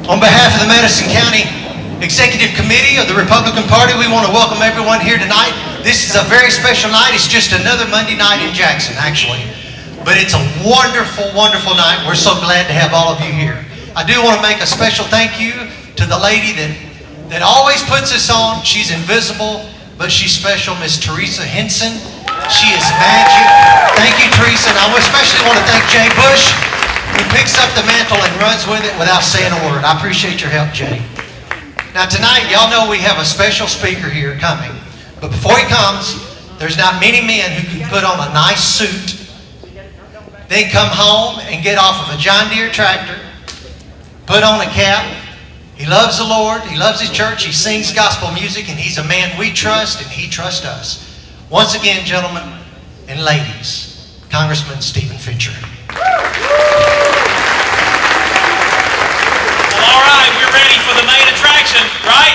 On behalf of the Madison County Executive Committee of the Republican Party, we want to welcome everyone here tonight. This is a very special night. It's just another Monday night in Jackson, actually. But it's a wonderful, wonderful night. We're so glad to have all of you here. I do want to make a special thank you to the lady that always puts us on. She's invisible, but she's special, Miss Teresa Henson. She is magic. Thank you, Teresa. And I especially want to thank Jay Bush, who picks up the mantle and runs with it without saying a word. I appreciate your help, Jay. Now tonight, y'all know we have a special speaker here coming. But before he comes, there's not many men who can put on a nice suit, then come home and get off of a John Deere tractor, put on a cap. He loves the Lord, he loves his church, he sings gospel music, and he's a man we trust and he trusts us. Once again, gentlemen and ladies, Congressman Stephen Fincher. Well, all right, we're ready for the main attraction, right?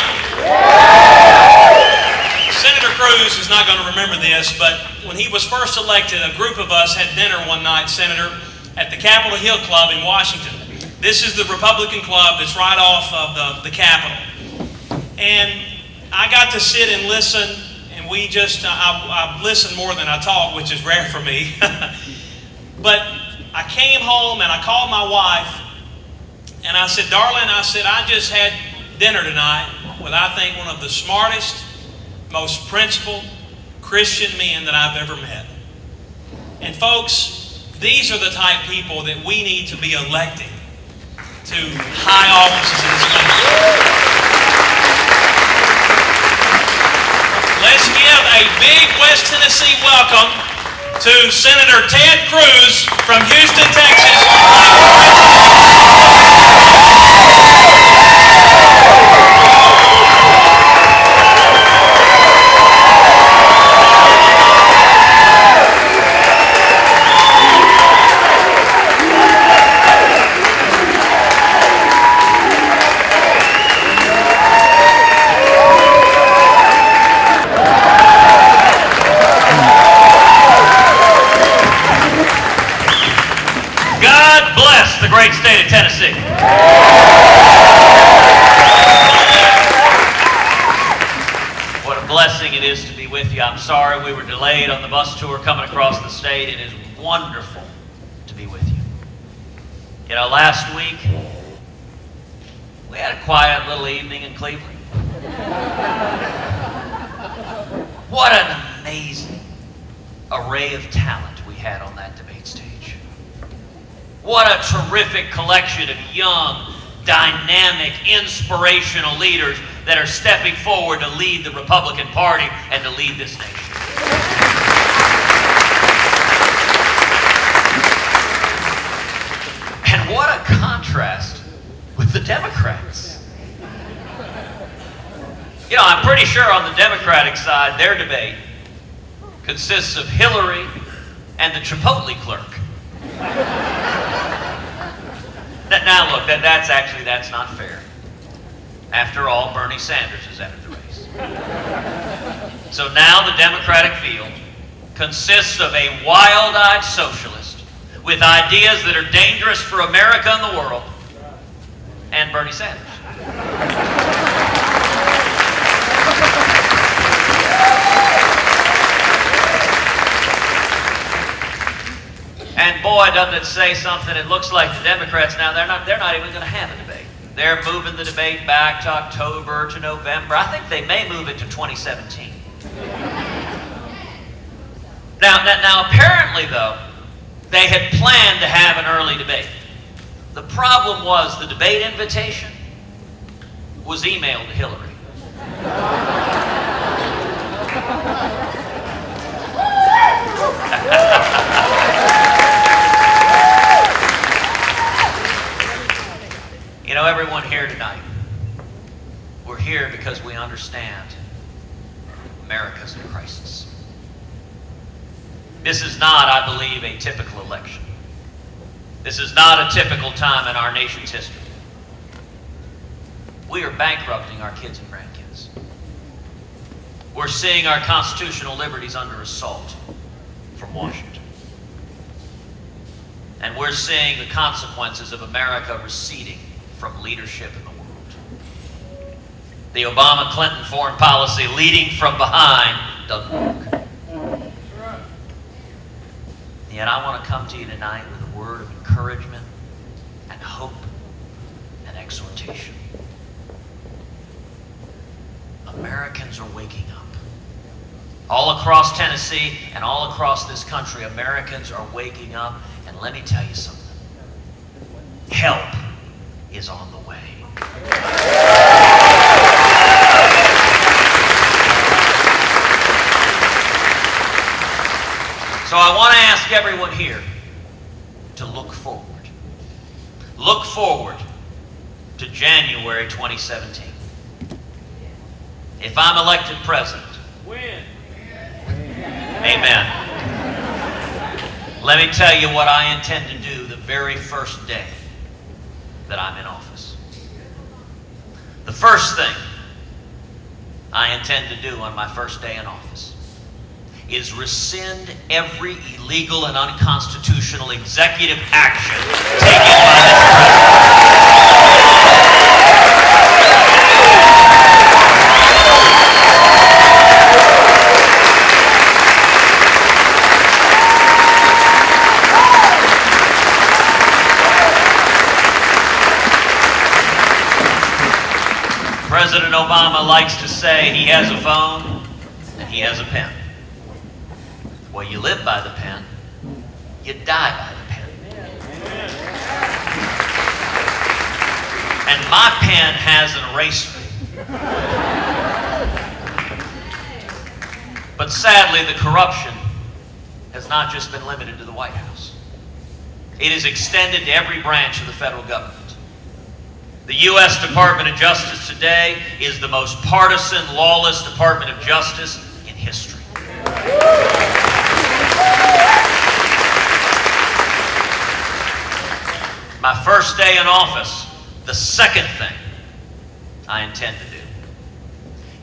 Senator Cruz is not going to remember this, but when he was first elected, a group of us had dinner one night, Senator, at the Capitol Hill Club in Washington. This is the Republican club that's right off of the Capitol. And I got to sit and listen, and I listened more than I talked, which is rare for me. But I came home and I called my wife and I said, darling, I just had dinner tonight with, I think, one of the smartest, most principled Christian men that I've ever met. And folks, these are the type of people that we need to be electing to high offices in this country. Let's give a big West Tennessee welcome to Senator Ted Cruz from Houston, Texas. The great state of Tennessee. What a blessing it is to be with you. I'm sorry we were delayed on the bus tour coming across the state. It is wonderful to be with you. You know, last week we had a quiet little evening in Cleveland. What an amazing array of talent we had on that debate stage. What a terrific collection of young, dynamic, inspirational leaders that are stepping forward to lead the Republican Party and to lead this nation. And what a contrast with the Democrats. You know, I'm pretty sure on the Democratic side, their debate consists of Hillary and the Chipotle clerk. Now look, that's not fair. After all, Bernie Sanders has entered the race. So now the Democratic field consists of a wild-eyed socialist with ideas that are dangerous for America and the world, and Bernie Sanders. And boy, doesn't it say something? It looks like the Democrats now, they're not even going to have a debate. They're moving the debate back to October, to November. I think they may move it to 2017. Now apparently, though, they had planned to have an early debate. The problem was the debate invitation was emailed to Hillary. You know, everyone here tonight, we're here because we understand America's in crisis. This is not, I believe, a typical election. This is not a typical time in our nation's history. We are bankrupting our kids and grandkids. We're seeing our constitutional liberties under assault from Washington. And we're seeing the consequences of America receding from leadership in the world. The Obama-Clinton foreign policy, leading from behind, doesn't work. And yet I want to come to you tonight with a word of encouragement and hope and exhortation. Americans are waking up. All across Tennessee and all across this country, Americans are waking up. And let me tell you something. Help is on the way. So I want to ask everyone here to look forward. Look forward to January 2017. If I'm elected president, Win. amen. Let me tell you what I intend to do the very first day that I'm in office. The first thing I intend to do on my first day in office is rescind every illegal and unconstitutional executive action taken by this President Obama likes to say he has a phone and he has a pen. Well, you live by the pen, you die by the pen. And my pen has an eraser. But sadly, the corruption has not just been limited to the White House. It is extended to every branch of the federal government. The U.S. Department of Justice today is the most partisan, lawless Department of Justice in history. My first day in office, the second thing I intend to do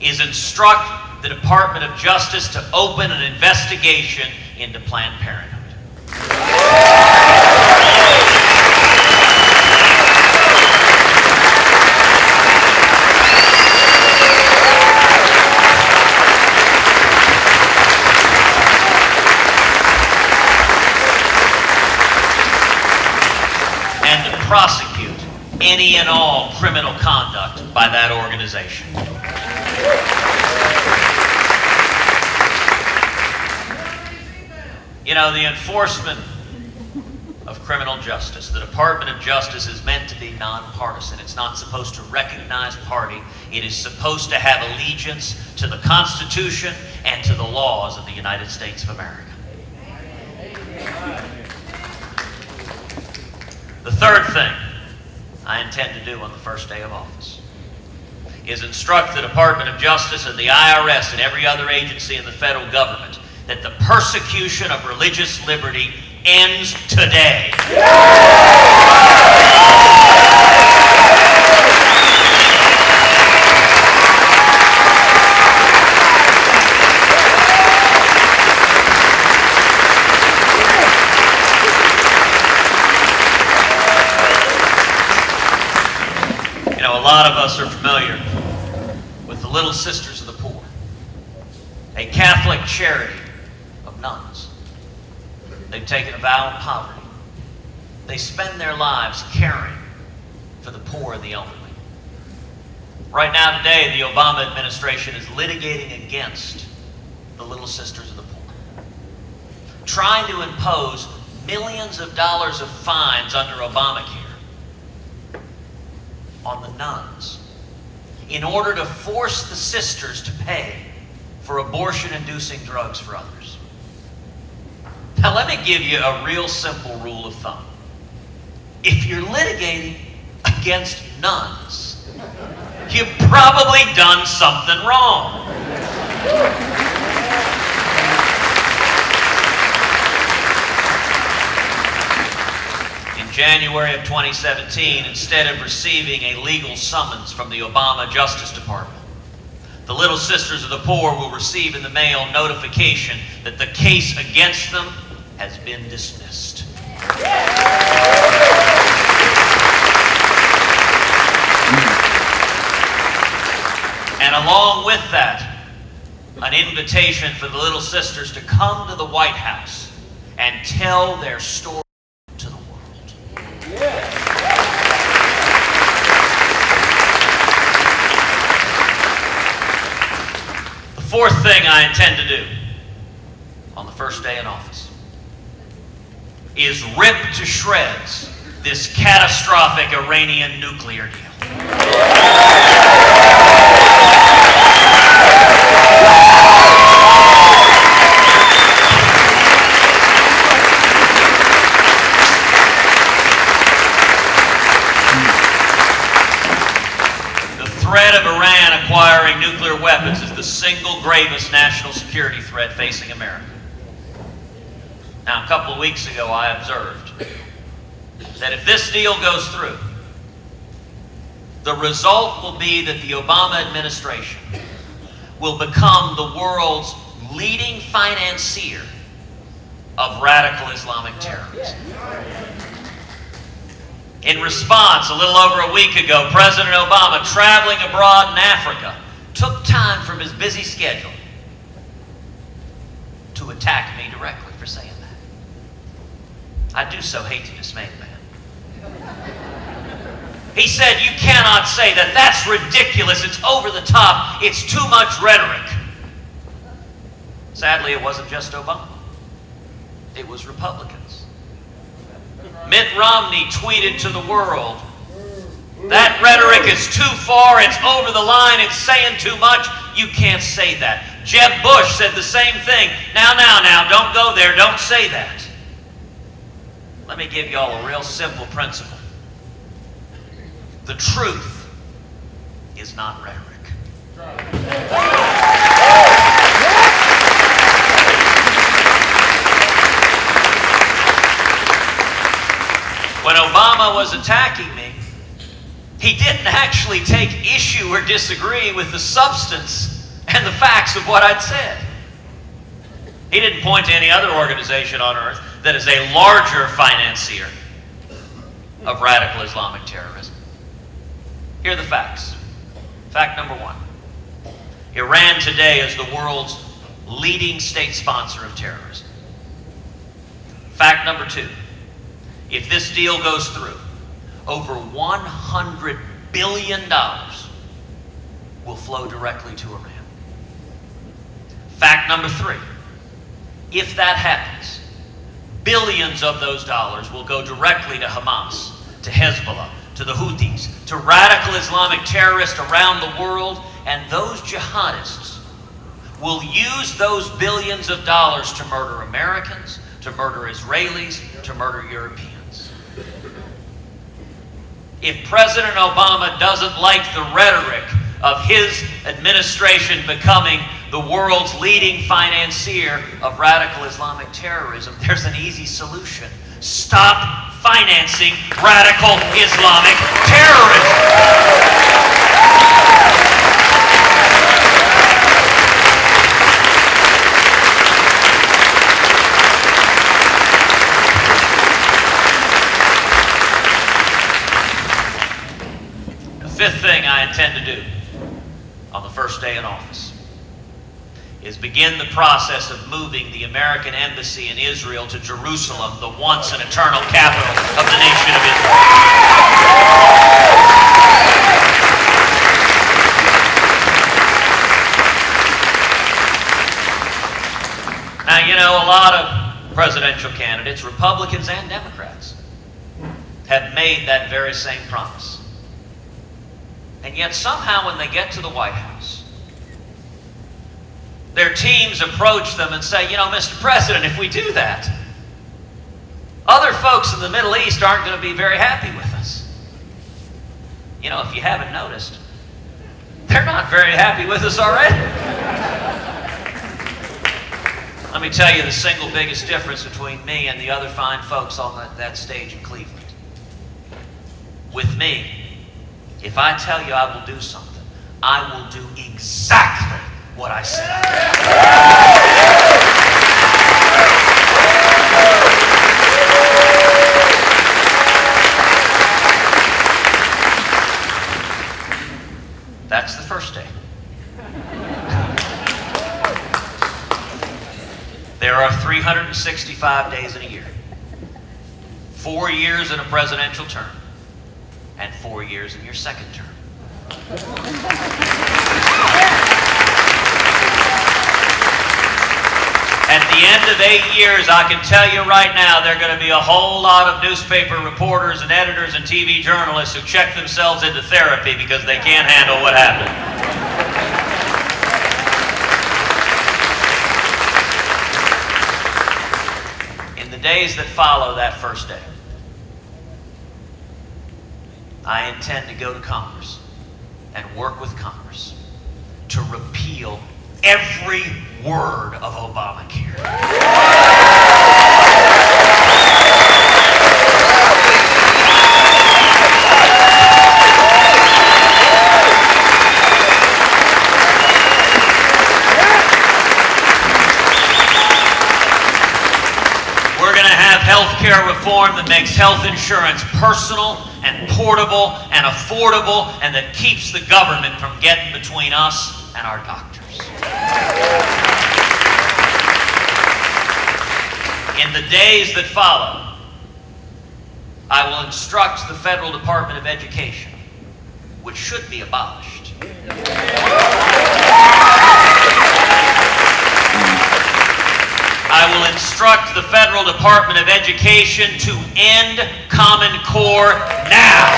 is instruct the Department of Justice to open an investigation into Planned Parenthood. Prosecute any and all criminal conduct by that organization. You know, the enforcement of criminal justice, the Department of Justice is meant to be nonpartisan. It's not supposed to recognize party. It is supposed to have allegiance to the Constitution and to the laws of the United States of America. The third thing I intend to do on the first day of office is instruct the Department of Justice and the IRS and every other agency in the federal government that the persecution of religious liberty ends today. A lot of us are familiar with the Little Sisters of the Poor, a Catholic charity of nuns. They've taken a vow of poverty. They spend their lives caring for the poor and the elderly. Right now today, the Obama administration is litigating against the Little Sisters of the Poor, trying to impose millions of dollars of fines under Obamacare on the nuns in order to force the sisters to pay for abortion-inducing drugs for others. Now let me give you a real simple rule of thumb. If you're litigating against nuns, you've probably done something wrong. In January of 2017, instead of receiving a legal summons from the Obama Justice Department, the Little Sisters of the Poor will receive in the mail notification that the case against them has been dismissed. And along with that, an invitation for the little sisters to come to the White House and tell their story to the world. The fourth thing I intend to do on the first day in office is rip to shreds this catastrophic Iranian nuclear deal. The threat of Iran acquiring nuclear weapons is the single gravest national security threat facing America. Now, a couple of weeks ago, I observed that if this deal goes through, the result will be that the Obama administration will become the world's leading financier of radical Islamic terrorism. In response, a little over a week ago, President Obama, traveling abroad in Africa, took time from his busy schedule to attack me directly for saying that. I do so hate to dismay the man. He said, "You cannot say that. That's ridiculous. It's over the top. It's too much rhetoric." Sadly, it wasn't just Obama. It was Republicans. Mitt Romney tweeted to the world, "That rhetoric is too far. It's over the line. It's saying too much. You can't say that." Jeb Bush said the same thing. Now, don't go there. Don't say that." Let me give you all a real simple principle. The truth is not rhetoric. When Obama was attacking me, he didn't actually take issue or disagree with the substance and the facts of what I'd said. He didn't point to any other organization on earth that is a larger financier of radical Islamic terrorism. Here are the facts. Fact number one: Iran today is the world's leading state sponsor of terrorism. Fact number two: if this deal goes through, over $100 billion will flow directly to Iran. Fact number three: if that happens, billions of those dollars will go directly to Hamas, to Hezbollah, to the Houthis, to radical Islamic terrorists around the world, and those jihadists will use those billions of dollars to murder Americans, to murder Israelis, to murder Europeans. If President Obama doesn't like the rhetoric of his administration becoming the world's leading financier of radical Islamic terrorism, there's an easy solution. Stop financing radical Islamic terrorism. The fifth thing I intend to do on the first day in office is begin the process of moving the American embassy in Israel to Jerusalem, the once and eternal capital of the nation of Israel. Now, you know, a lot of presidential candidates, Republicans and Democrats, have made that very same promise. And yet somehow when they get to the White House, their teams approach them and say, "You know, Mr. President, if we do that, other folks in the Middle East aren't going to be very happy with us." You know, if you haven't noticed, they're not very happy with us already. Let me tell you the single biggest difference between me and the other fine folks on that stage in Cleveland. With me, if I tell you I will do something, I will do exactly what I said. That's the first day. There are 365 days in a year, 4 years in a presidential term, and 4 years in your second term. At the end of 8 years, I can tell you right now, there are going to be a whole lot of newspaper reporters and editors and TV journalists who check themselves into therapy because they can't handle what happened. In the days that follow that first day, I intend to go to Congress and work with Congress to repeal every word of Obamacare. We're going to have health care reform that makes health insurance personal and portable and affordable, and that keeps the government from getting between us and our doctors. In the days that follow, I will instruct the Federal Department of Education, which should be abolished, I will instruct the Federal Department of Education to end Common Core now.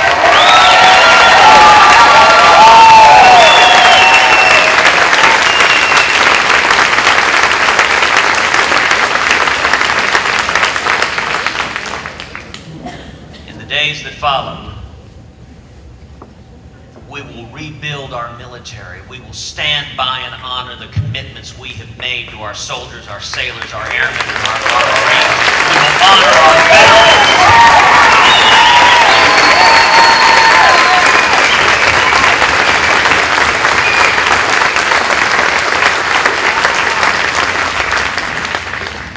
Days that follow, we will rebuild our military. We will stand by and honor the commitments we have made to our soldiers, our sailors, our airmen, and our Marines. We will honor our veterans.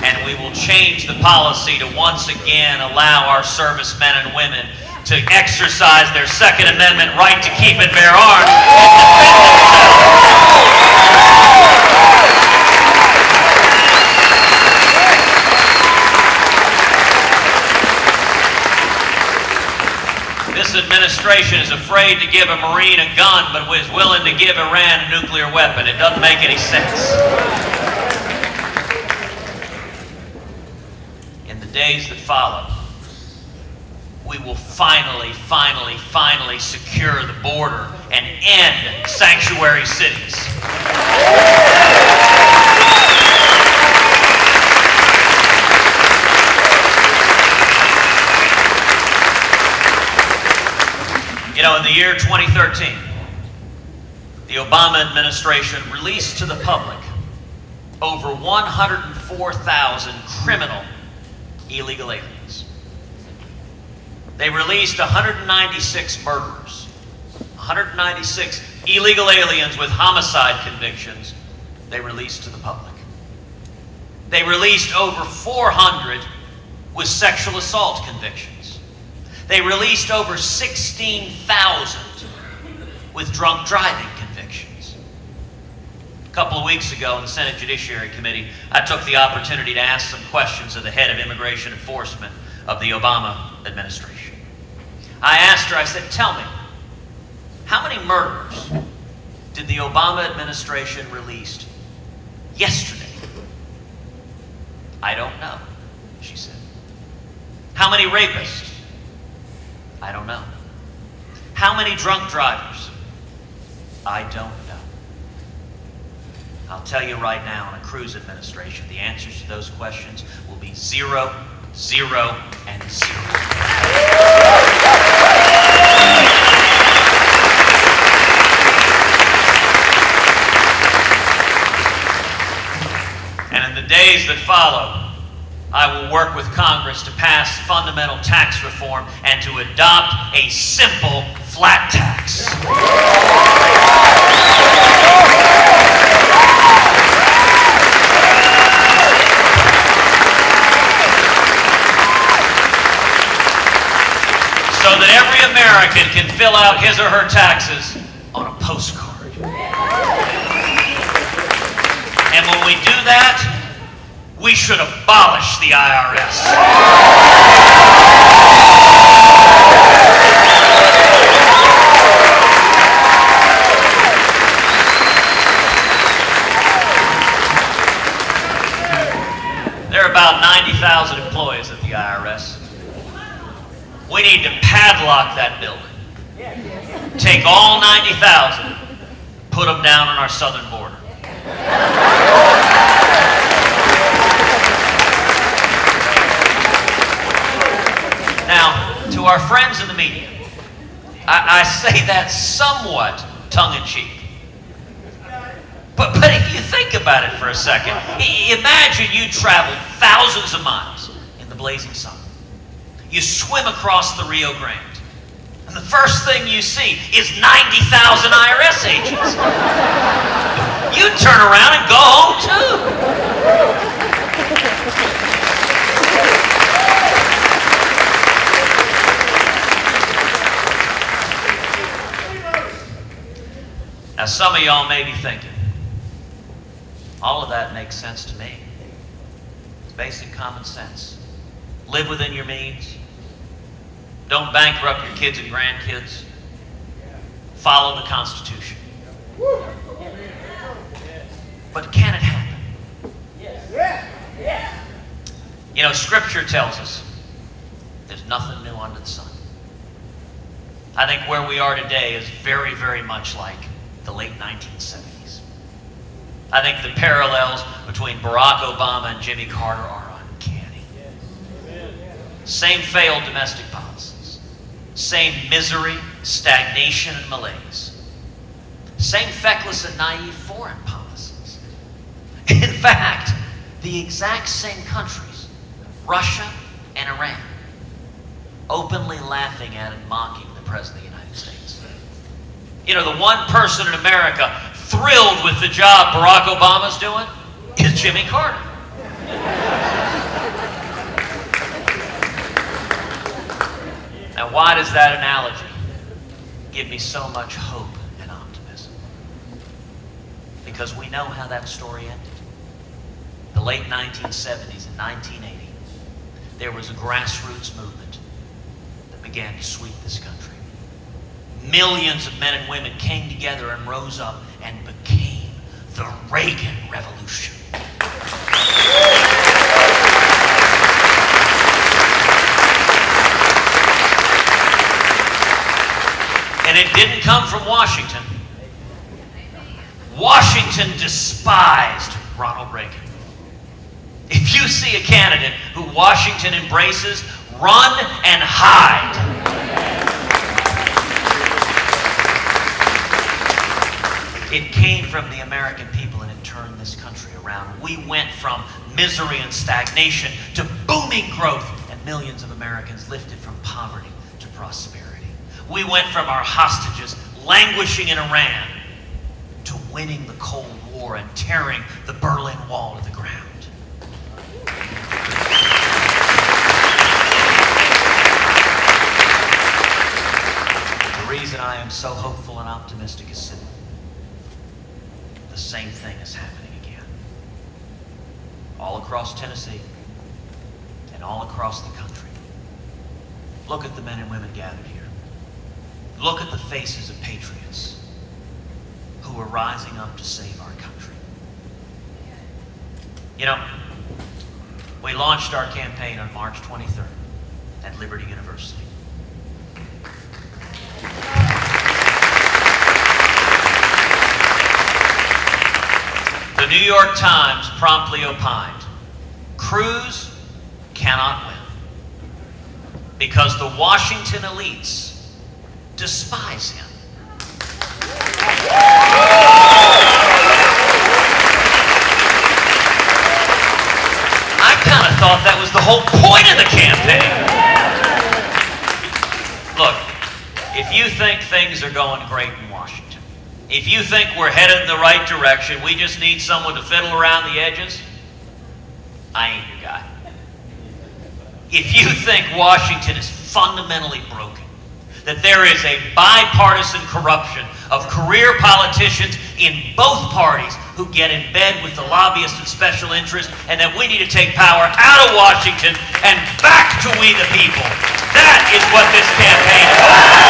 And we will change the policy to once again allow our servicemen and women to exercise their Second Amendment right to keep and bear arms and defend themselves. This administration is afraid to give a Marine a gun, but is willing to give Iran a nuclear weapon. It doesn't make any sense. Days that follow, we will finally secure the border and end sanctuary cities. You know, in the year 2013, the Obama administration released to the public over 104,000 criminal illegal aliens. They released 196 murderers, 196 illegal aliens with homicide convictions. They released to the public. They released over 400 with sexual assault convictions. They released over 16,000 with drunk driving convictions. A couple of weeks ago in the Senate Judiciary Committee, I took the opportunity to ask some questions of the head of immigration enforcement of the Obama administration. I asked her, I said, tell me, how many murderers did the Obama administration release yesterday? I don't know, she said. How many rapists? I don't know. How many drunk drivers? I don't know. I'll tell you right now, in a Cruz administration, the answers to those questions will be 0, 0, and 0. And in the days that follow, I will work with Congress to pass fundamental tax reform and to adopt a simple flat tax. So that every American can fill out his or her taxes on a postcard. we do that, we should abolish the IRS. There are about 90,000 employees at the IRS. We need to padlock that building. Take all 90,000, put them down on our southern border. Now, to our friends in the media, I say that somewhat tongue-in-cheek. But if you think about it for a second, imagine you travel thousands of miles in the blazing sun. You swim across the Rio Grande, and the first thing you see is 90,000 IRS agents. You turn around and go home too. Now, some of y'all may be thinking, all of that makes sense to me. It's basic common sense. Live within your means. Don't bankrupt your kids and grandkids. Follow the Constitution. But can it happen? You know, Scripture tells us there's nothing new under the sun. I think where we are today is very, very much like the late 1970s. I think the parallels between Barack Obama and Jimmy Carter are uncanny. Same failed domestic policies. Same misery, stagnation, and malaise. Same feckless and naive foreign policies. In fact, the exact same countries, Russia and Iran, openly laughing at and mocking the President of the United States. You know, the one person in America thrilled with the job Barack Obama's doing is Jimmy Carter. Now, why does that analogy give me so much hope and optimism? Because we know how that story ended. The late 1970s and 1980, there was a grassroots movement that began to sweep this country. Millions of men and women came together and rose up and became the Reagan Revolution. And it didn't come from Washington. Washington despised Ronald Reagan. If you see a candidate who Washington embraces, run and hide. It came from the American people, and it turned this country around. We went from misery and stagnation to booming growth, and millions of Americans lifted from poverty to prosperity. We went from our hostages languishing in Iran to winning the Cold War and tearing the Berlin Wall to the ground. The reason I am so hopeful and optimistic is simple. The same thing is happening again. All across Tennessee and all across the country. Look at the men and women gathered here. Look at the faces of patriots who are rising up to save our country. You know, we launched our campaign on March 23rd at Liberty University. The New York Times promptly opined, Cruz cannot win because the Washington elites despise him. I kind of thought that was the whole point of the campaign. Look, if you think things are going great in Washington, if you think we're headed in the right direction, we just need someone to fiddle around the edges, I ain't your guy. If you think Washington is fundamentally broken, that there is a bipartisan corruption of career politicians in both parties who get in bed with the lobbyists and special interests, and that we need to take power out of Washington and back to we the people. That is what this campaign is about.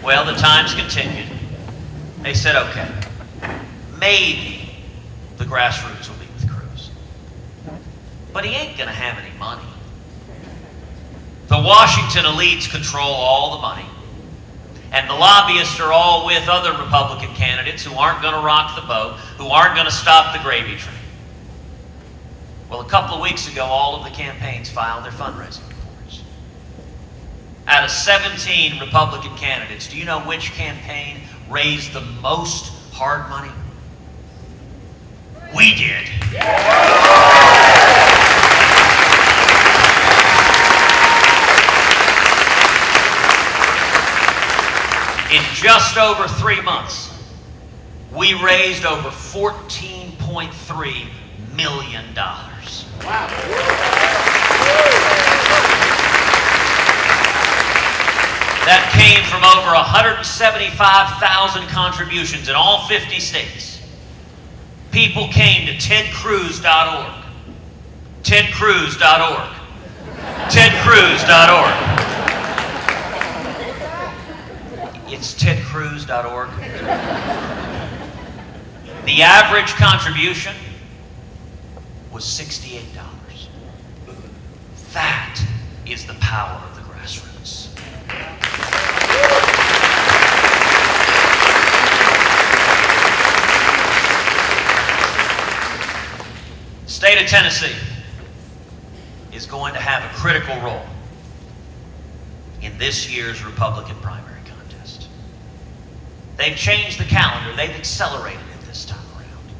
Well, the times continued. They said, okay, maybe the grassroots will be with Cruz. But he ain't going to have any money. The Washington elites control all the money. And the lobbyists are all with other Republican candidates who aren't going to rock the boat, who aren't going to stop the gravy train. Well, a couple of weeks ago, all of the campaigns filed their fundraising reports. Out of 17 Republican candidates, do you know which campaign raised the most hard money? We did. In just over 3 months, we raised over $14.3 million. Wow. That came from over 175,000 contributions in all 50 states. People came to tedcruz.org. tedcruz.org. tedcruz.org. It's tedcruz.org. The average contribution was $68. That is the power of the grassroots. State of Tennessee is going to have a critical role in this year's Republican primary contest. They've changed the calendar. They've accelerated it this time around.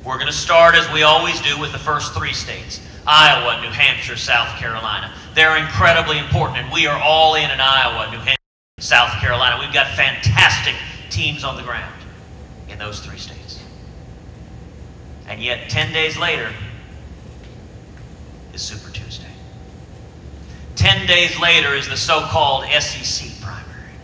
We're going to start, as we always do, with the first 3 states: Iowa, New Hampshire, South Carolina. They're incredibly important, and we are all in Iowa, New Hampshire, South Carolina. We've got fantastic teams on the ground in those 3 states. And yet, 10 days later is Super Tuesday. 10 days later is the so-called SEC primary.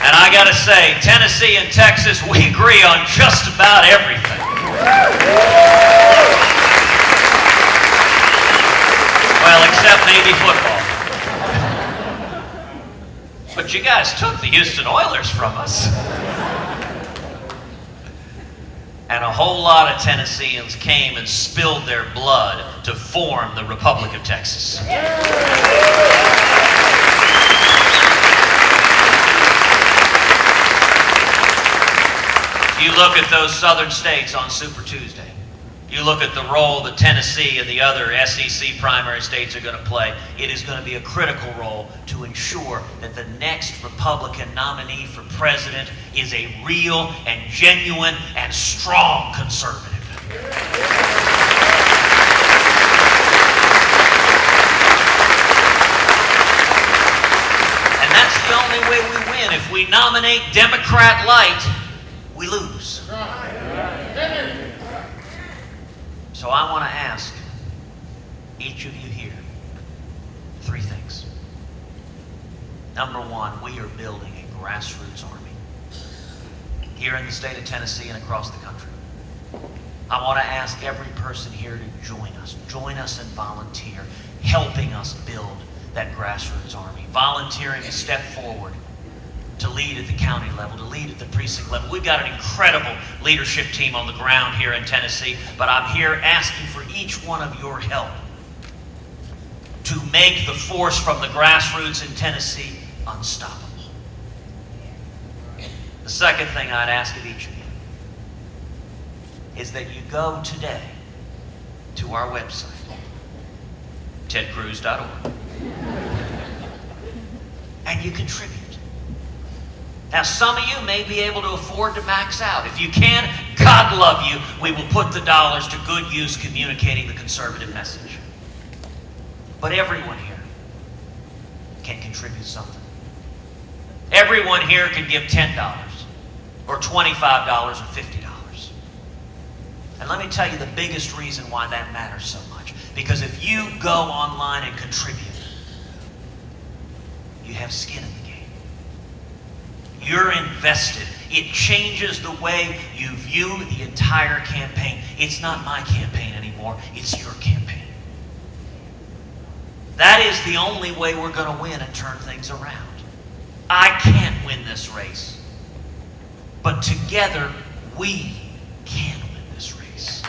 And I gotta say, Tennessee and Texas, we agree on just about everything. Well, except maybe football. But you guys took the Houston Oilers from us. And a whole lot of Tennesseans came and spilled their blood to form the Republic of Texas. You look at those southern states on Super Tuesday. You look at the role that Tennessee and the other SEC primary states are going to play. It is going to be a critical role to ensure that the next Republican nominee for president is a real and genuine and strong conservative. And that's the only way we win. If we nominate Democrat light, we lose. So I want to ask each of you here 3 things. Number 1, we are building a grassroots army here in the state of Tennessee and across the country. I want to ask every person here to join us and volunteer, helping us build that grassroots army, volunteering to step forward, to lead at the county level, to lead at the precinct level. We've got an incredible leadership team on the ground here in Tennessee, but I'm here asking for each one of your help to make the force from the grassroots in Tennessee unstoppable. The second thing I'd ask of each of you is that you go today to our website, tedcruz.org, and you contribute. Now, some of you may be able to afford to max out. If you can, God love you. We will put the dollars to good use communicating the conservative message. But everyone here can contribute something. Everyone here can give $10 or $25 or $50. And let me tell you the biggest reason why that matters so much. Because if you go online and contribute, you have skin in the game. You're invested. It changes the way you view the entire campaign. It's not my campaign anymore. It's your campaign. That is the only way we're going to win and turn things around. I can't win this race. But together, we can win this race.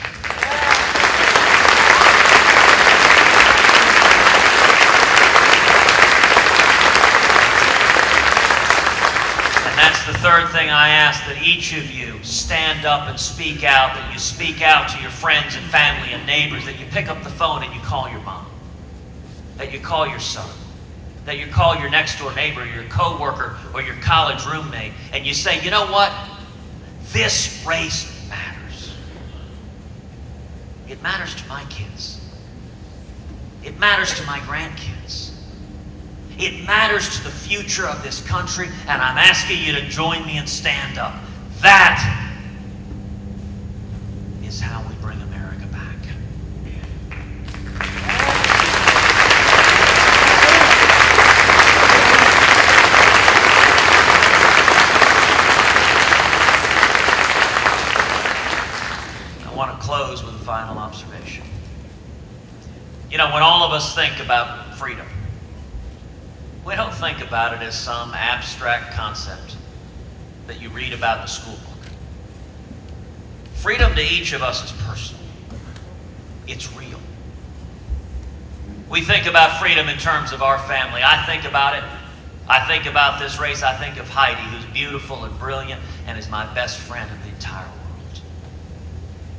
And that's the third thing I ask, that each of you stand up and speak out, that you speak out to your friends and family and neighbors, that you pick up the phone and you call your mom, that you call your son, that you call your next door neighbor, your coworker, or your college roommate, and you say, you know what? This race matters. It matters to my kids. It matters to my grandkids. It matters to the future of this country, and I'm asking you to join me and stand up. That is how we bring America back. I want to close with a final observation. You know, when all of us think about freedom, we don't think about it as some abstract concept that you read about in the school book. Freedom to each of us is personal. It's real. We think about freedom in terms of our family. I think about it. I think about this race. I think of Heidi, who's beautiful and brilliant and is my best friend in the entire world.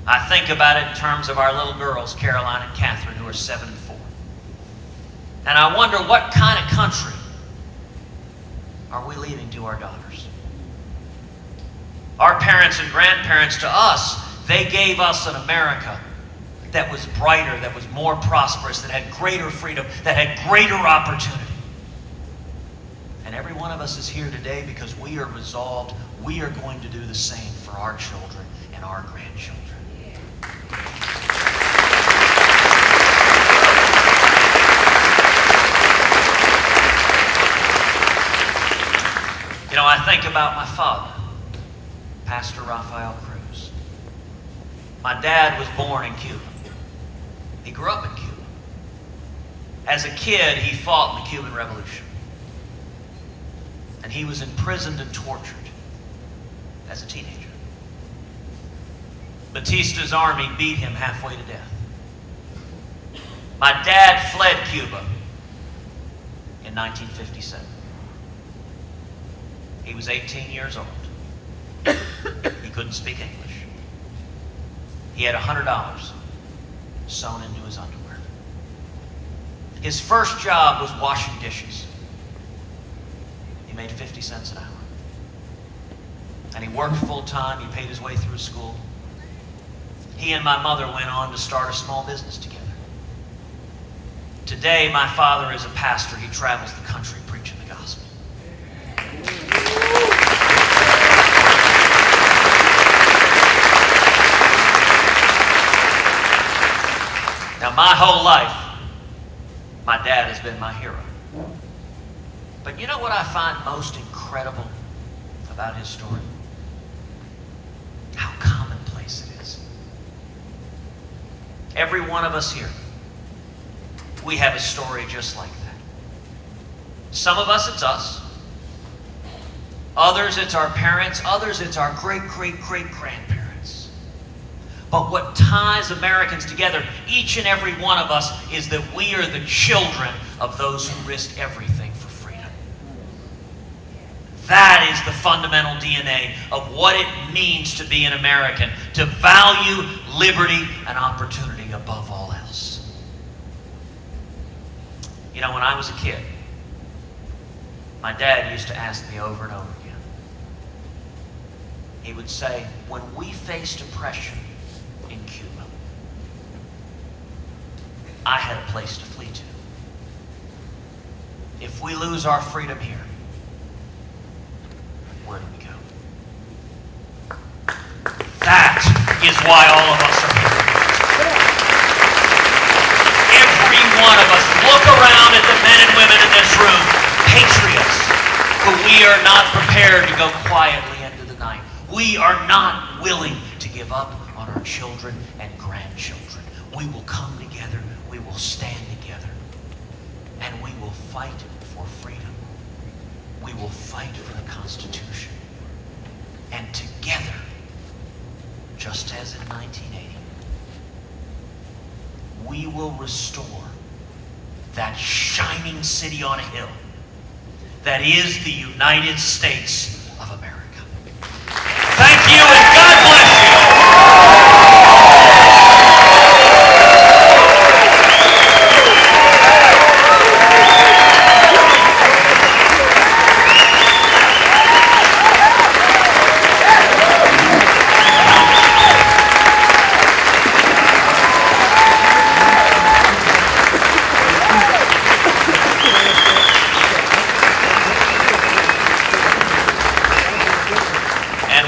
I think about it in terms of our little girls, Caroline and Catherine, who are 7 and 4. And I wonder, what kind of country are we leaving to our daughters? Our parents and grandparents, to us, they gave us an America that was brighter, that was more prosperous, that had greater freedom, that had greater opportunity. And every one of us is here today because we are resolved. We are going to do the same for our children and our grandchildren. You know, I think about my father, Pastor Raphael Cruz. My dad was born in Cuba. He grew up in Cuba. As a kid, he fought in the Cuban Revolution. And he was imprisoned and tortured as a teenager. Batista's army beat him halfway to death. My dad fled Cuba in 1957. He was 18 years old. He couldn't speak English. He had $100 sewn into his underwear. His first job was washing dishes. He made 50 cents an hour. And he worked full time. He paid his way through school. He and my mother went on to start a small business together. Today, my father is a pastor. He travels the country preaching the gospel. Now, my whole life, my dad has been my hero. But you know what I find most incredible about his story? How commonplace it is. Every one of us here, we have a story just like that. Some of us, it's us. Others, it's our parents. Others, it's our great-great-great-grandparents. But what ties Americans together, each and every one of us, is that we are the children of those who risked everything for freedom. That is the fundamental DNA of what it means to be an American, to value liberty and opportunity above all else. You know, when I was a kid, my dad used to ask me over and over again. He would say, when we faced oppression in Cuba, I had a place to flee to. if we lose our freedom here, where do we go? That is why all of us are here. Every one of us, look around at the men and women in this room, patriots, but we are not prepared to go quietly into the night. We are not willing to give up on our children and grandchildren. We will come together, we will stand together, and we will fight for freedom. We will fight for the Constitution. And together, just as in 1980, we will restore that shining city on a hill that is the United States of America. Thank you, and God bless you.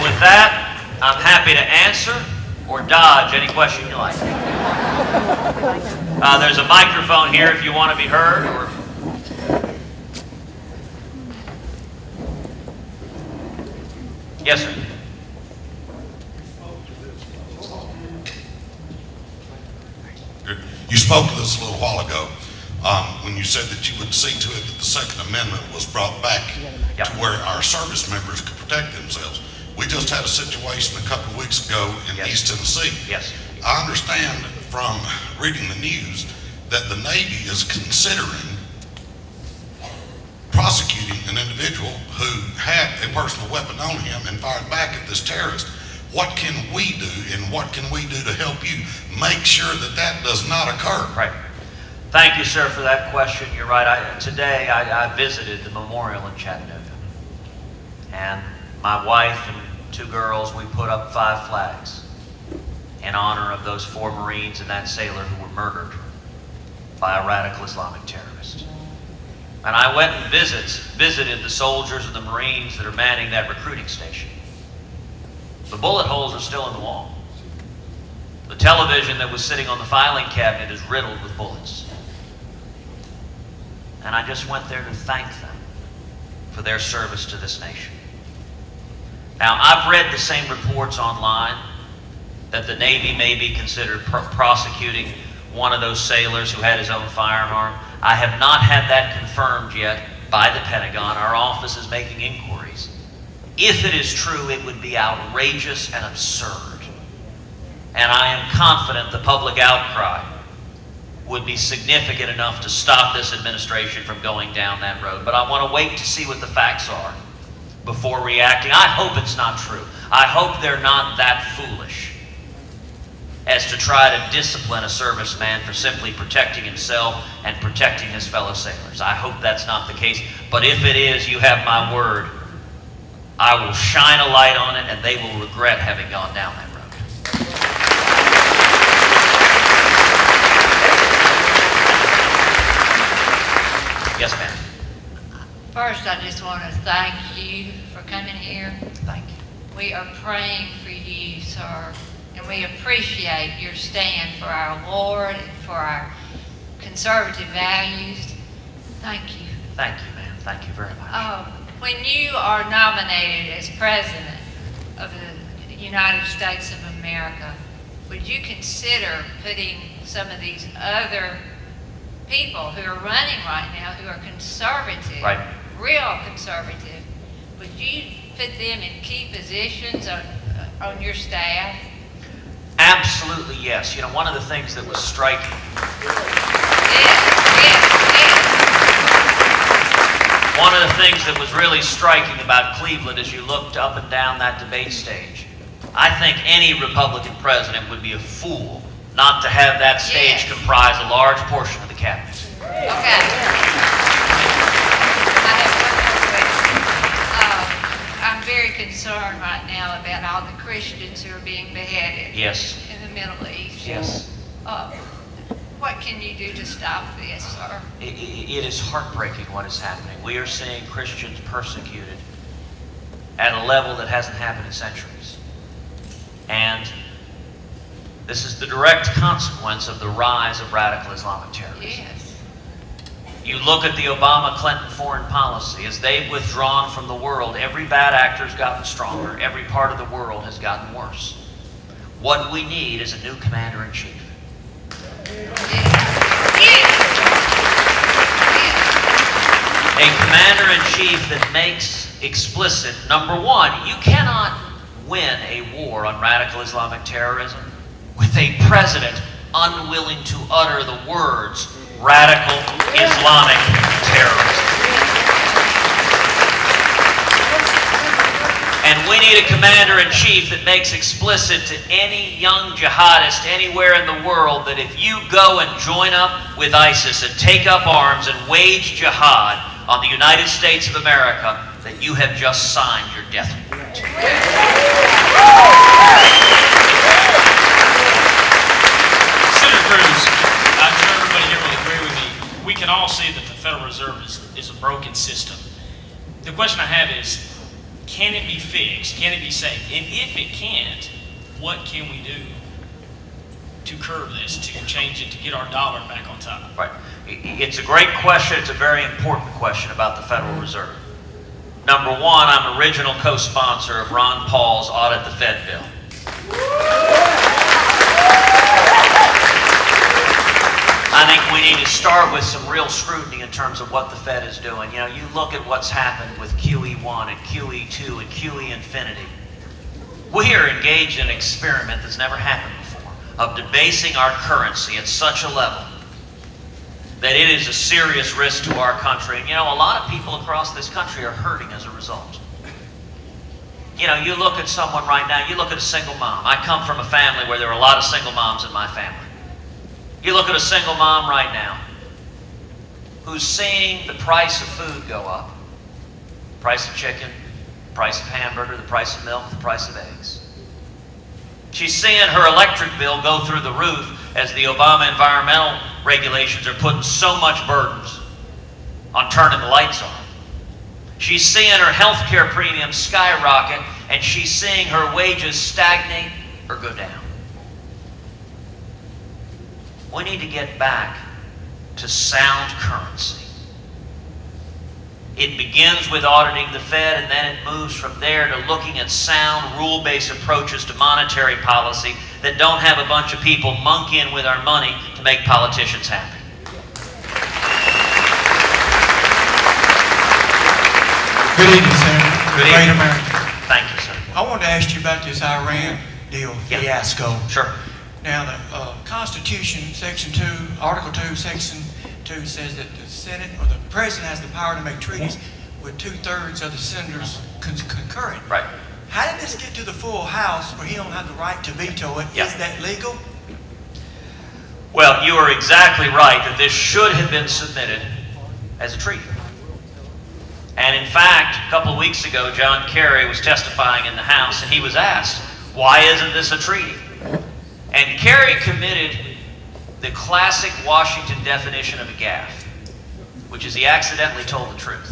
With that, I'm happy to answer or dodge any question you like. There's a microphone here if you want to be heard. Or yes, sir. You spoke to this a little while ago when you said that you would see to it that the Second Amendment was brought back Yep. to where our service members could protect themselves. We just had a situation a couple of weeks ago in Yes. East Tennessee. Yes. I understand from reading the news that the Navy is considering prosecuting an individual who had a personal weapon on him and fired back at this terrorist. What can we do, and what can we do to help you make sure that that does not occur? Right. Thank you, sir, for that question. You're right. Today I visited the memorial in Chattanooga. And my wife and 2 girls, we put up 5 flags in honor of those 4 Marines and that sailor who were murdered by a radical Islamic terrorist. And I went and visited the soldiers and the Marines that are manning that recruiting station. The bullet holes are still in the wall. The television that was sitting on the filing cabinet is riddled with bullets. And I just went there to thank them for their service to this nation. Now, I've read the same reports online that the Navy may be considered prosecuting one of those sailors who had his own firearm. I have not had that confirmed yet by the Pentagon. Our office is making inquiries. If it is true, it would be outrageous and absurd. And I am confident the public outcry would be significant enough to stop this administration from going down that road. But I want to wait to see what the facts are before reacting. I hope it's not true. I hope they're not that foolish as to try to discipline a serviceman for simply protecting himself and protecting his fellow sailors. I hope that's not the case. But if it is, you have my word. I will shine a light on it, and they will regret having gone down that road. Yes, ma'am. First, I just want to thank you for coming here. Thank you. We are praying for you, sir, and we appreciate your stand for our Lord and for our conservative values. Thank you. Thank you, ma'am. Thank you very much. When you are nominated as President of the United States of America, would you consider putting some of these other people who are running right now, who are conservative, Right. real conservative, would you put them in key positions on your staff? Absolutely, yes. You know, one of the things that was striking. Yes. One of the things that was really striking about Cleveland as you looked up and down that debate stage, I think any Republican president would be a fool not to have that stage Yes. comprise a large portion of the cabinet. Okay. I have one more question. I'm very concerned right now about all the Christians who are being beheaded Yes. in the Middle East. Yes. What can you do to stop this, sir? It is heartbreaking what is happening. We are seeing Christians persecuted at a level that hasn't happened in centuries. And this is the direct consequence of the rise of radical Islamic terrorism. Yes. You look at the Obama-Clinton foreign policy. As they've withdrawn from the world, every bad actor's gotten stronger. Every part of the world has gotten worse. What we need is a new commander-in-chief. A commander-in-chief that makes explicit, number one, you cannot win a war on radical Islamic terrorism with a president unwilling to utter the words radical Islamic terrorism. And we need a commander-in-chief that makes explicit to any young jihadist anywhere in the world that if you go and join up with ISIS and take up arms and wage jihad on the United States of America, that you have just signed your death warrant. Senator Cruz, I'm sure everybody here will agree with me. We can all see that the Federal Reserve is a broken system. The question I have is, can it be fixed? Can it be saved? And if it can't, what can we do to curb this, to change it, to get our dollar back on top? Right. It's a great question. It's a very important question about the Federal Reserve. Number one, I'm original co-sponsor of Ron Paul's Audit the Fed bill. I think we need to start with some real scrutiny in terms of what the Fed is doing. You know, you look at what's happened with QE1 and QE2 and QE infinity. We are engaged in an experiment that's never happened before of debasing our currency at such a level that it is a serious risk to our country. And you know, a lot of people across this country are hurting as a result. You know, you look at someone right now, you look at a single mom. I come from a family where there are a lot of single moms in my family. You look at a single mom right now who's seeing the price of food go up. The price of chicken, the price of hamburger, the price of milk, the price of eggs. She's seeing her electric bill go through the roof as the Obama environmental regulations are putting so much burdens on turning the lights on. She's seeing her health care premiums skyrocket, and she's seeing her wages stagnate or go down. We need to get back to sound currency. It begins with auditing the Fed, and then it moves from there to looking at sound, rule-based approaches to monetary policy that don't have a bunch of people monkeying with our money to make politicians happy. Good evening, Senator. Good Great evening. America. Thank you, sir. I wanted to ask you about this Iran deal fiasco. Sure. Now, the Constitution, Section 2, Article 2, Section 2 says that the Senate or the President has the power to make treaties with 2/3 of the senators concurring. Right. How did this get to the full House where he don't have the right to veto it? Yeah. Is that legal? Well, you are exactly right that this should have been submitted as a treaty. And in fact, a couple of weeks ago, John Kerry was testifying in the House, and he was asked, why isn't this a treaty? And Kerry committed the classic Washington definition of a gaffe, which is he accidentally told the truth.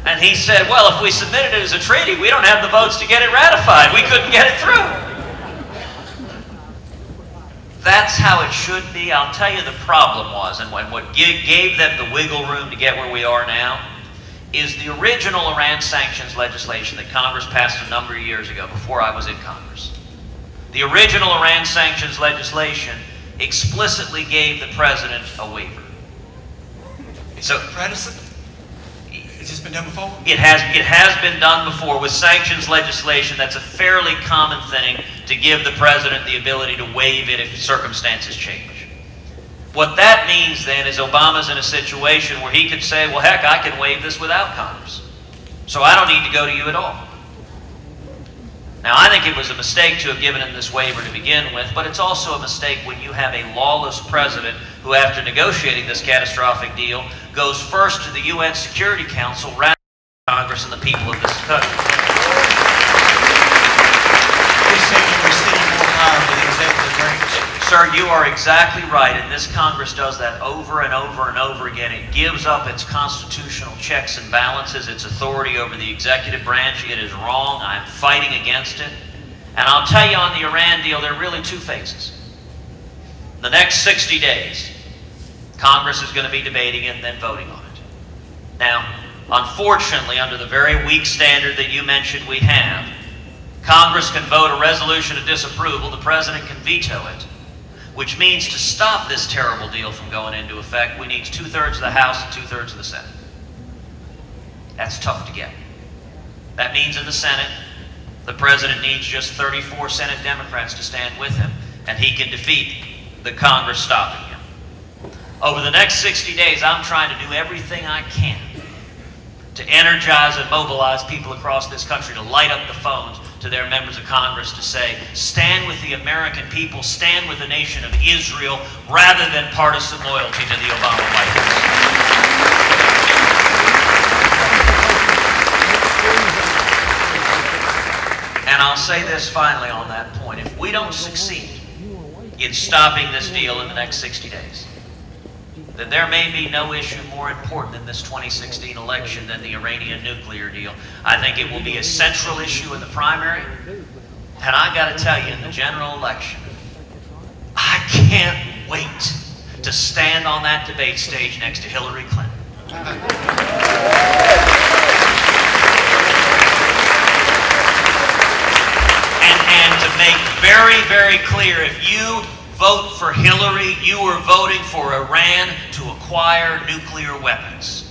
And he said, well, if we submitted it as a treaty, we don't have the votes to get it ratified. We couldn't get it through. That's how it should be. I'll tell you the problem was, and what gave them the wiggle room to get where we are now, is the original Iran sanctions legislation that Congress passed a number of years ago, before I was in Congress. The original Iran sanctions legislation explicitly gave the president a waiver. So, Predecessor? Has this been done before? It has been done before with sanctions legislation. That's a fairly common thing, to give the president the ability to waive it if circumstances change. What that means then is Obama's in a situation where he could say, well, heck, I can waive this without Congress. So I don't need to go to you at all. Now, I think it was a mistake to have given him this waiver to begin with, but it's also a mistake when you have a lawless president who, after negotiating this catastrophic deal, goes first to the UN Security Council rather than Congress and the people of this country. This section received more power than the executive branch. Sir, you are exactly right, and this Congress does that over and over and over again. It gives up its constitutional checks and balances, its authority over the executive branch. It is wrong. I'm fighting against it. And I'll tell you, on the Iran deal, there are really two phases. The next 60 days, Congress is going to be debating it and then voting on it. Now, unfortunately, under the very weak standard that you mentioned we have, Congress can vote a resolution of disapproval, the President can veto it, which means to stop this terrible deal from going into effect, we need 2/3 of the House and 2/3 of the Senate. That's tough to get. That means in the Senate, the President needs just 34 Senate Democrats to stand with him, and he can defeat the Congress stopping him. Over the next 60 days, I'm trying to do everything I can to energize and mobilize people across this country, to light up the phones to their members of Congress, to say, stand with the American people, stand with the nation of Israel, rather than partisan loyalty to the Obama White House. And I'll say this finally on that point. If we don't succeed in stopping this deal in the next 60 days, then there may be no issue more important in this 2016 election than the Iranian nuclear deal. I think it will be a central issue in the primary. And I got to tell you, in the general election, I can't wait to stand on that debate stage next to Hillary Clinton. And to make very, very clear, if you vote for Hillary, you are voting for Iran to acquire nuclear weapons.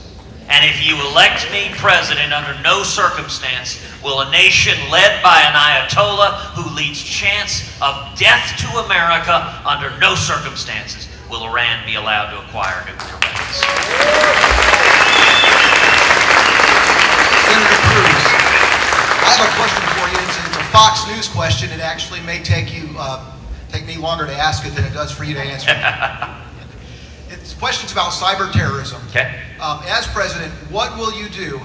And if you elect me president, under no circumstance will a nation led by an Ayatollah who leads chants of death to America, under no circumstances will Iran be allowed to acquire nuclear weapons. Senator Cruz, I have a question for you. It's a Fox News question. It actually may take me longer to ask it than it does for you to answer. It's questions about cyber terrorism. Okay. As president, what will you do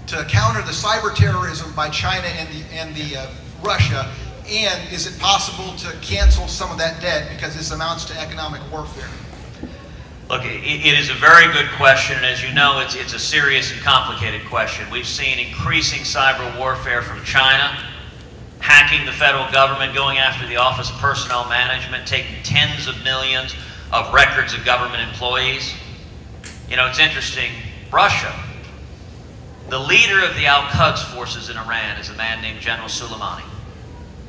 to counter the cyber terrorism by China and Russia? And is it possible to cancel some of that debt, because this amounts to economic warfare? Look, it is a very good question, and as you know, it's a serious and complicated question. We've seen increasing cyber warfare from China, hacking the federal government, going after the Office of Personnel Management, taking tens of millions of records of government employees. You know, it's interesting, Russia, the leader of the Al-Quds forces in Iran is a man named General Soleimani.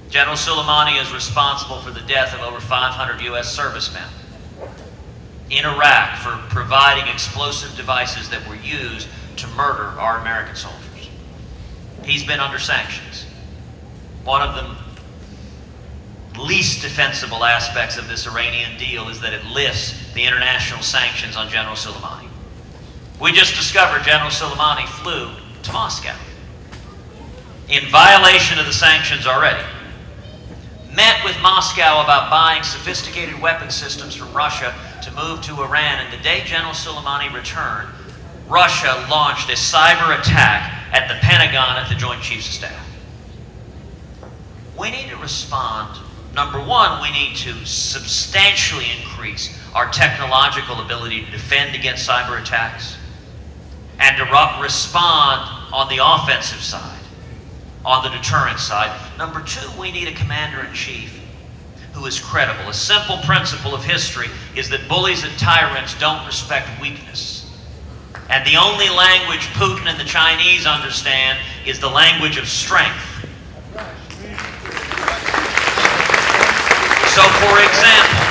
General Soleimani is responsible for the death of over 500 U.S. servicemen in Iraq for providing explosive devices that were used to murder our American soldiers. He's been under sanctions. One of the least defensible aspects of this Iranian deal is that it lifts the international sanctions on General Soleimani. We just discovered General Soleimani flew to Moscow in violation of the sanctions already. Met with Moscow about buying sophisticated weapon systems from Russia to move to Iran, and the day General Soleimani returned, Russia launched a cyber attack at the Pentagon at the Joint Chiefs of Staff. We need to respond. Number one, we need to substantially increase our technological ability to defend against cyber attacks and to respond on the offensive side, on the deterrence side. Number two, we need a commander-in-chief who is credible. A simple principle of history is that bullies and tyrants don't respect weakness. And the only language Putin and the Chinese understand is the language of strength. So, for example,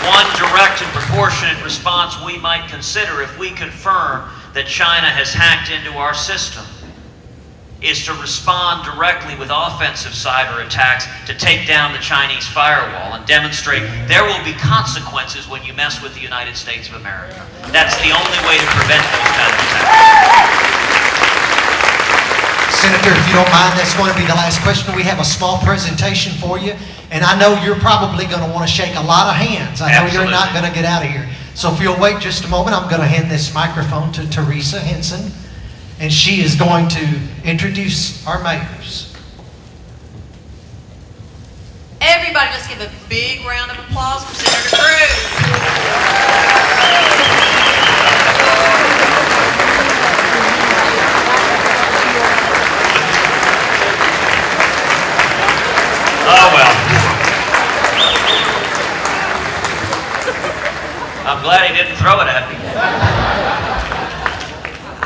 one direct and proportionate response we might consider if we confirm that China has hacked into our system is to respond directly with offensive cyber attacks to take down the Chinese firewall and demonstrate there will be consequences when you mess with the United States of America. That's the only way to prevent those kind of attacks. Senator, if you don't mind, that's going to be the last question. We have a small presentation for you, and I know you're probably going to want to shake a lot of hands. I know You're not going to get out of here. So if you'll wait just a moment, I'm going to hand this microphone to Teresa Henson, and she is going to introduce our mayors. Everybody, let's give give a big round of applause for Senator Cruz. Oh, well. I'm glad he didn't throw it at me.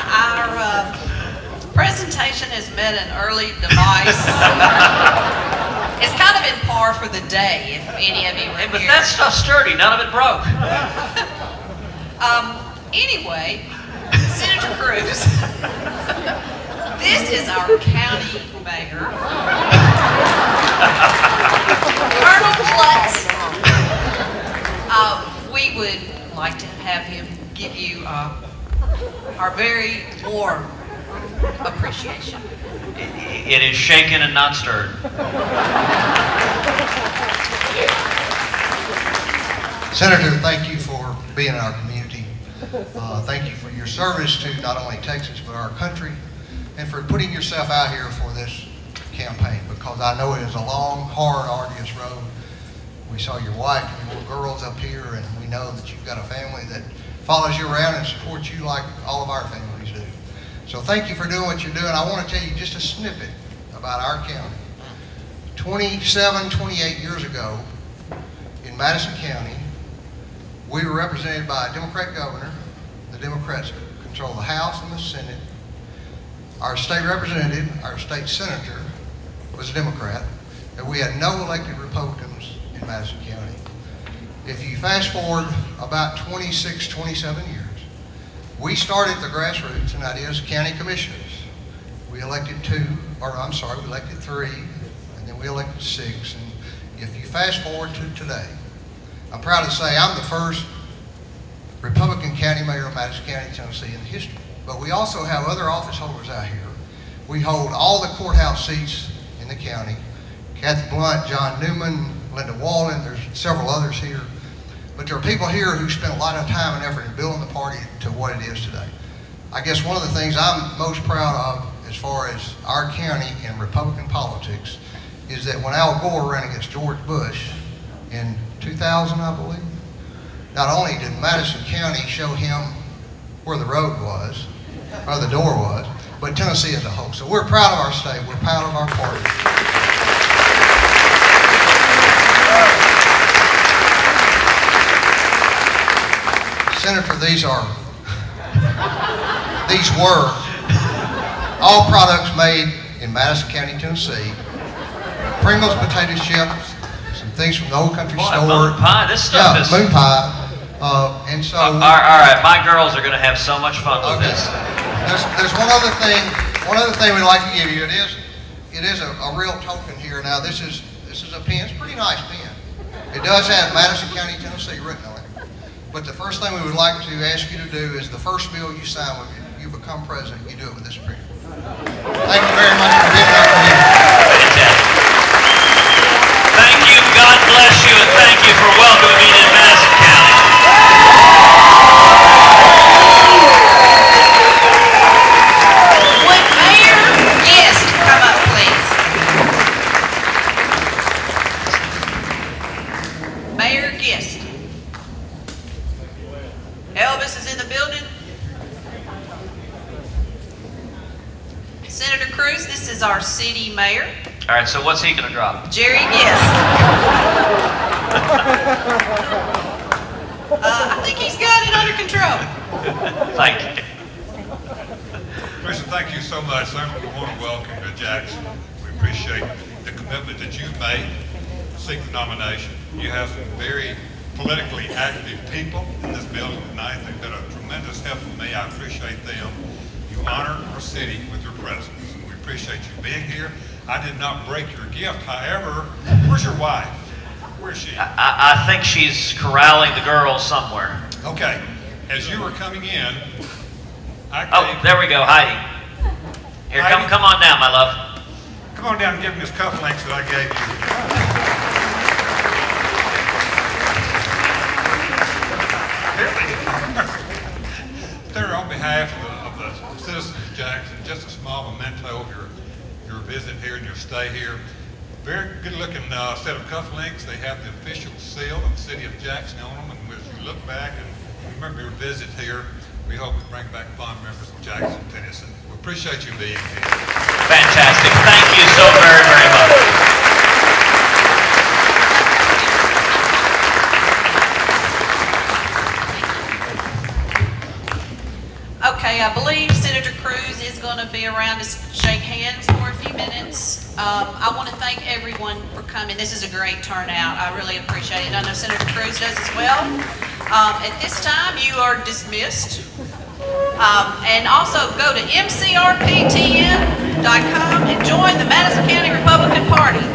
Our presentation has met an early demise. It's kind of in par for the day, if any of you Hey, were but here. that stuff's sturdy. None of it broke. Anyway, Senator Cruz, this is our county mayor, Colonel Klutz. We would like to have him give you our very warm appreciation. It is shaken and not stirred. Senator, thank you for being in our community. Thank you for your service to not only Texas, but our country, and for putting yourself out here for this campaign, because I know it is a long, hard, arduous road. We saw your wife and your little girls up here, and we know that you've got a family that follows you around and supports you like all of our families do. So thank you for doing what you're doing. I want to tell you just a snippet about our county. 27, 28 years ago, in Madison County, we were represented by a Democrat governor. The Democrats control the House and the Senate. Our state representative, our state senator, was a Democrat, and we had no elected Republicans in Madison County. If you fast forward about 26, 27 years, we started the grassroots, and that is county commissioners. We elected we elected 3, and then we elected 6. And if you fast forward to today, I'm proud to say I'm the first Republican county mayor of Madison County, Tennessee in history. But we also have other office holders out here. We hold all the courthouse seats in the county. Kathy Blunt, John Newman, Linda Wallen, there's several others here. But there are people here who spent a lot of time and effort in building the party to what it is today. I guess one of the things I'm most proud of as far as our county in Republican politics is that when Al Gore ran against George Bush in 2000, I believe, not only did Madison County show him where the road was, or the door was, but Tennessee as a whole. So we're proud of our state, we're proud of our party. Senator, these were all products made in Madison County, Tennessee. Pringles potato chips, some things from the Old Country Boy, Store. moon pie, this stuff is... moon pie. And so... all right, my girls are going to have so much fun with this. There's one other thing we'd like to give you. It is a real token here. Now this is a pen. It's a pretty nice pen. It does have Madison County, Tennessee written on it. But the first thing we would like to ask you to do is the first bill you sign when you become president, you do it with this pen. Thank you very much for being in our community. Thank you, God bless you, and thank you for welcoming me to Madison County. Would Mayor Gist come up, please? Mayor Gist. Elvis is in the building. Senator Cruz, this is our city mayor, All right, so what's he going to drop? Jerry Gist. I think he's got it under control. Thank you. Commissioner, thank you so much. We want to welcome you to Jackson. We appreciate the commitment that you've made to seek the nomination. You have some very politically active people in this building tonight. They've been a tremendous help to me. I appreciate them. You honor our city with your presence. We appreciate you being here. I did not break your gift. However, where's your wife? Where's she? I think she's corralling the girls somewhere. Okay. As you were coming in, Oh, there we go, Heidi. Here, Heidi? come on down, my love. Come on down and give him his cufflinks that I gave you. There, on behalf of the citizens of Jackson, just a small memento of your visit here and your stay here. very good-looking set of cufflinks. They have the official seal of the city of Jackson on them. And as you look back and remember your visit here, we hope we bring back fond memories of Jackson, Tennessee. We appreciate you being here. Fantastic. Thank you so very, very much. Okay, I believe Senator Cruz is going to be around to shake hands for a few minutes. I want to thank everyone for coming. This is a great turnout. I really appreciate it. I know Senator Cruz does as well. At this time, you are dismissed. And also go to mcrptn.com and join the Madison County Republican Party.